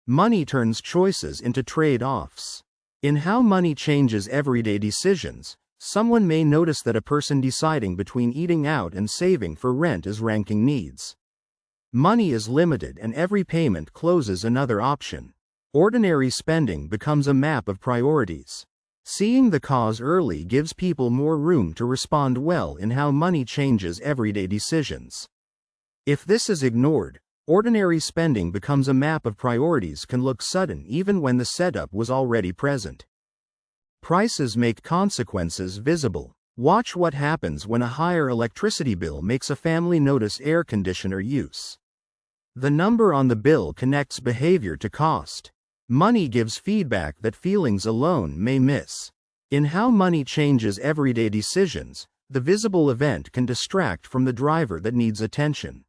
Money turns choices into trade-offs. In how money changes everyday decisions, someone may notice that a person deciding between eating out and saving for rent is ranking needs. Money is limited and every payment closes another option. Ordinary spending becomes a map of priorities. Seeing the cause early gives people more room to respond well in how money changes everyday decisions. If this is ignored, ordinary spending becomes a map of priorities can look sudden even when the setup was already present. Prices make consequences visible. Watch what happens when a higher electricity bill makes a family notice air conditioner use. The number on the bill connects behavior to cost. Money gives feedback that feelings alone may miss. In how money changes everyday decisions, the visible event can distract from the driver that needs attention.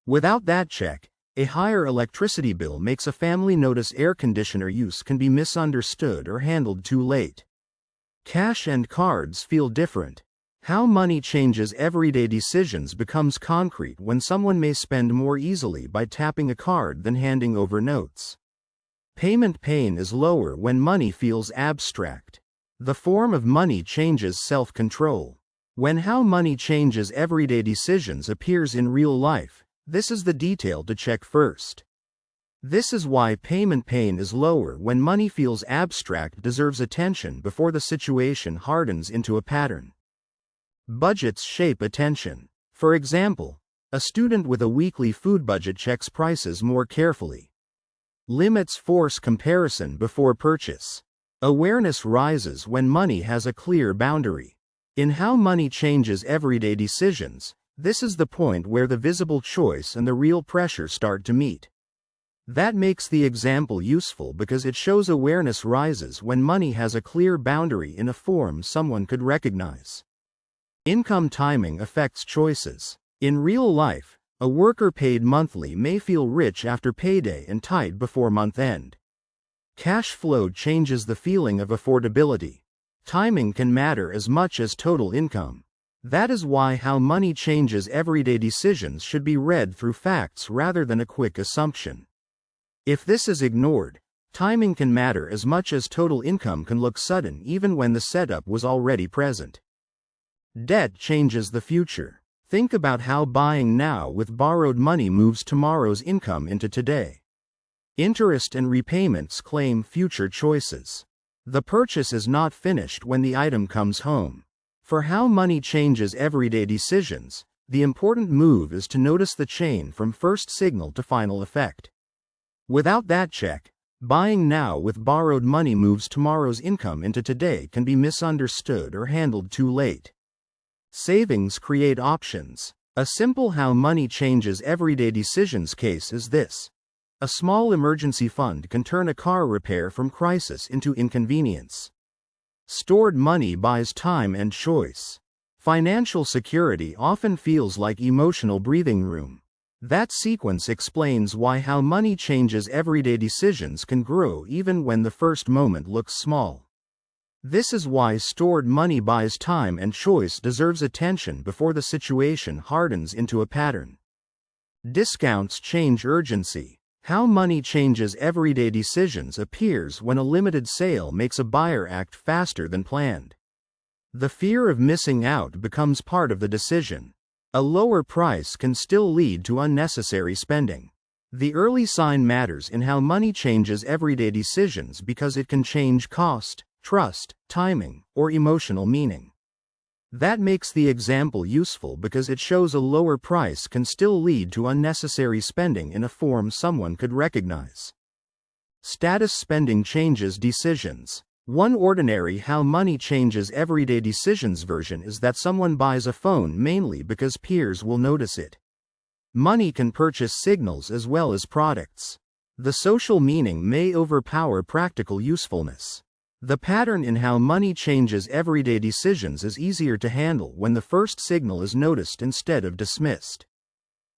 Without that check, a higher electricity bill makes a family notice air conditioner use can be misunderstood or handled too late. Cash and cards feel different. How money changes everyday decisions becomes concrete when someone may spend more easily by tapping a card than handing over notes. Payment pain is lower when money feels abstract. The form of money changes self-control. When how money changes everyday decisions appears in real life, this is the detail to check first. This is why payment pain is lower when money feels abstract deserves attention before the situation hardens into a pattern. Budgets shape attention. For example, a student with a weekly food budget checks prices more carefully. Limits force comparison before purchase. Awareness rises when money has a clear boundary. In how money changes everyday decisions, this is the point where the visible choice and the real pressure start to meet. That makes the example useful because it shows awareness rises when money has a clear boundary in a form someone could recognize. Income timing affects choices. In real life, a worker paid monthly may feel rich after payday and tight before month end. Cash flow changes the feeling of affordability. Timing can matter as much as total income. That is why how money changes everyday decisions should be read through facts rather than a quick assumption. If this is ignored, timing can matter as much as total income can look sudden even when the setup was already present. Debt changes the future. Think about how buying now with borrowed money moves tomorrow's income into today. Interest and repayments claim future choices. The purchase is not finished when the item comes home. For how money changes everyday decisions, the important move is to notice the chain from first signal to final effect. Without that check, buying now with borrowed money moves tomorrow's income into today can be misunderstood or handled too late. Savings create options. A simple how money changes everyday decisions case is this. A small emergency fund can turn a car repair from crisis into inconvenience. Stored money buys time and choice. Financial security often feels like emotional breathing room. That sequence explains why how money changes everyday decisions can grow even when the first moment looks small. This is why stored money buys time and choice deserves attention before the situation hardens into a pattern. Discounts change urgency. How money changes everyday decisions appears when a limited sale makes a buyer act faster than planned. The fear of missing out becomes part of the decision. A lower price can still lead to unnecessary spending. The early sign matters in how money changes everyday decisions because it can change cost, trust, timing, or emotional meaning. That makes the example useful because it shows a lower price can still lead to unnecessary spending in a form someone could recognize. Status spending changes decisions. One ordinary how money changes everyday decisions version is that someone buys a phone mainly because peers will notice it. Money can purchase signals as well as products. The social meaning may overpower practical usefulness. The pattern in how money changes everyday decisions is easier to handle when the first signal is noticed instead of dismissed.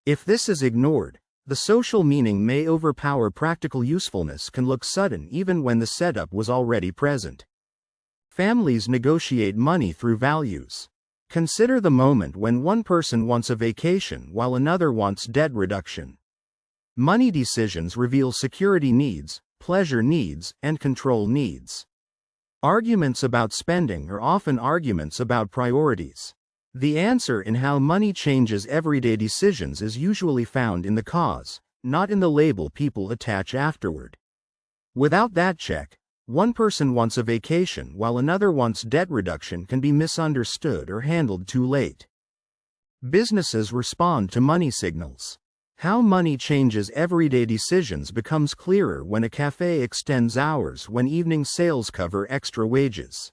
If this is ignored, the social meaning may overpower practical usefulness can look sudden even when the setup was already present. Families negotiate money through values. Consider the moment when one person wants a vacation while another wants debt reduction. Money decisions reveal security needs, pleasure needs, and control needs. Arguments about spending are often arguments about priorities. The answer in how money changes everyday decisions is usually found in the cause, not in the label people attach afterward. Without that check, one person wants a vacation while another wants debt reduction can be misunderstood or handled too late. Businesses respond to money signals. How money changes everyday decisions becomes clearer when a cafe extends hours when evening sales cover extra wages.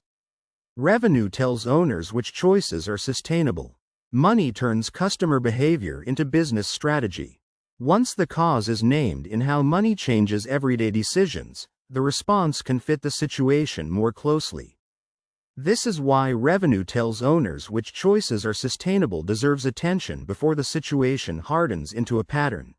Revenue tells owners which choices are sustainable. Money turns customer behavior into business strategy. Once the cause is named in how money changes everyday decisions, the response can fit the situation more closely. This is why revenue tells owners which choices are sustainable deserves attention before the situation hardens into a pattern.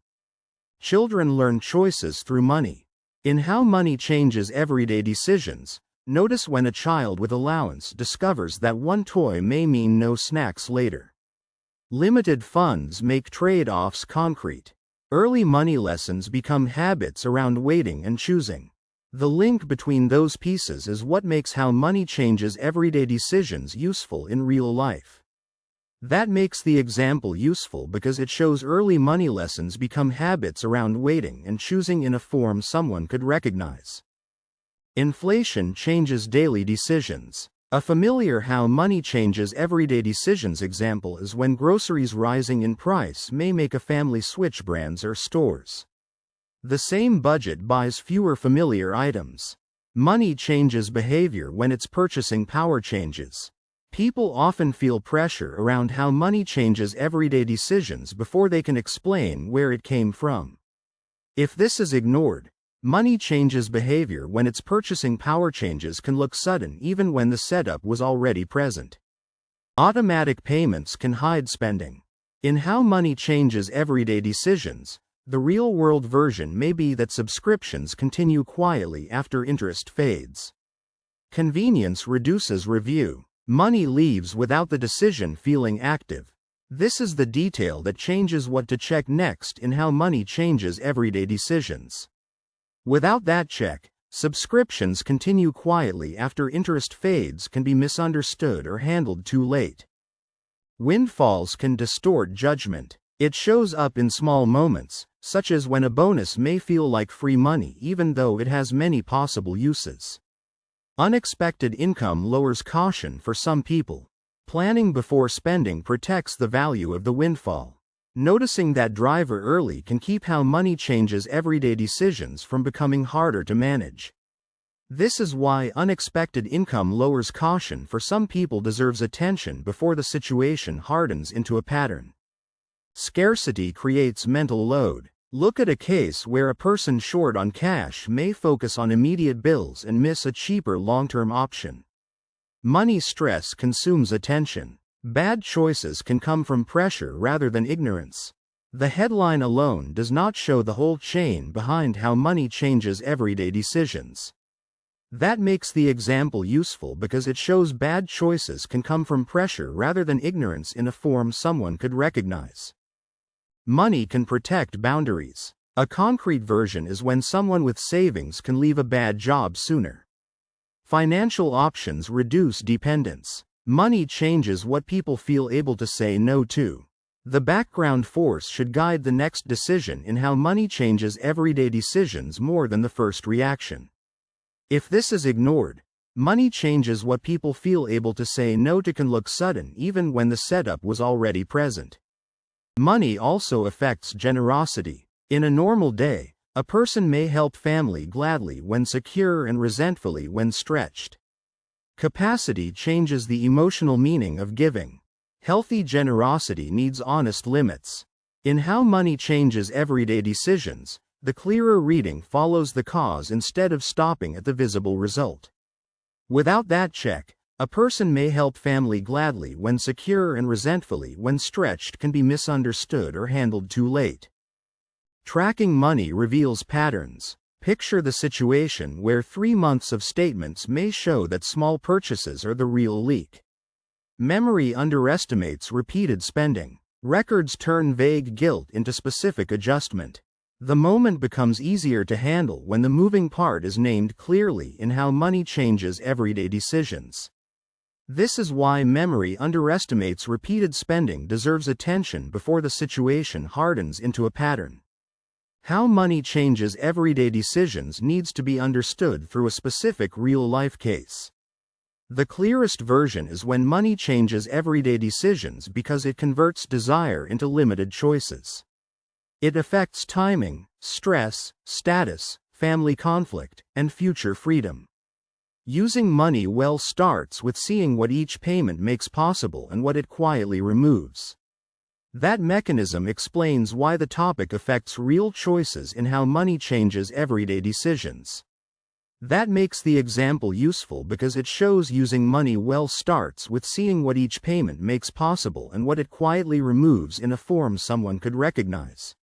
Children learn choices through money. In how money changes everyday decisions, notice when a child with allowance discovers that one toy may mean no snacks later. Limited funds make trade-offs concrete. Early money lessons become habits around waiting and choosing. The link between those pieces is what makes how money changes everyday decisions useful in real life. That makes the example useful because it shows early money lessons become habits around waiting and choosing in a form someone could recognize. Inflation changes daily decisions. A familiar how money changes everyday decisions example is when groceries rising in price may make a family switch brands or stores. The same budget buys fewer familiar items. Money changes behavior when its purchasing power changes. People often feel pressure around how money changes everyday decisions before they can explain where it came from. If this is ignored, money changes behavior when its purchasing power changes can look sudden even when the setup was already present. Automatic payments can hide spending. In how money changes everyday decisions, the real-world version may be that subscriptions continue quietly after interest fades. Convenience reduces review. Money leaves without the decision feeling active. This is the detail that changes what to check next in how money changes everyday decisions. Without that check, subscriptions continue quietly after interest fades can be misunderstood or handled too late. Windfalls can distort judgment. It shows up in small moments, such as when a bonus may feel like free money even though it has many possible uses. Unexpected income lowers caution for some people. Planning before spending protects the value of the windfall. Noticing that driver early can keep how money changes everyday decisions from becoming harder to manage. This is why unexpected income lowers caution for some people deserves attention before the situation hardens into a pattern. Scarcity creates mental load. Look at a case where a person short on cash may focus on immediate bills and miss a cheaper long-term option. Money stress consumes attention. Bad choices can come from pressure rather than ignorance. The headline alone does not show the whole chain behind how money changes everyday decisions. That makes the example useful because it shows bad choices can come from pressure rather than ignorance in a form someone could recognize. Money can protect boundaries. A concrete version is when someone with savings can leave a bad job sooner. Financial options reduce dependence. Money changes what people feel able to say no to. The background force should guide the next decision in how money changes everyday decisions more than the first reaction. If this is ignored, money changes what people feel able to say no to can look sudden even when the setup was already present. Money also affects generosity. In a normal day, a person may help family gladly when secure and resentfully when stretched. Capacity changes the emotional meaning of giving. Healthy generosity needs honest limits. In how money changes everyday decisions, the clearer reading follows the cause instead of stopping at the visible result. Without that check, a person may help family gladly when secure and resentfully when stretched can be misunderstood or handled too late. Tracking money reveals patterns. Picture the situation where 3 months of statements may show that small purchases are the real leak. Memory underestimates repeated spending. Records turn vague guilt into specific adjustment. The moment becomes easier to handle when the moving part is named clearly in how money changes everyday decisions. This is why memory underestimates repeated spending deserves attention before the situation hardens into a pattern. How money changes everyday decisions needs to be understood through a specific real-life case. The clearest version is when money changes everyday decisions because it converts desire into limited choices. It affects timing, stress, status, family conflict, and future freedom. Using money well starts with seeing what each payment makes possible and what it quietly removes. That mechanism explains why the topic affects real choices in how money changes everyday decisions. That makes the example useful because it shows using money well starts with seeing what each payment makes possible and what it quietly removes in a form someone could recognize.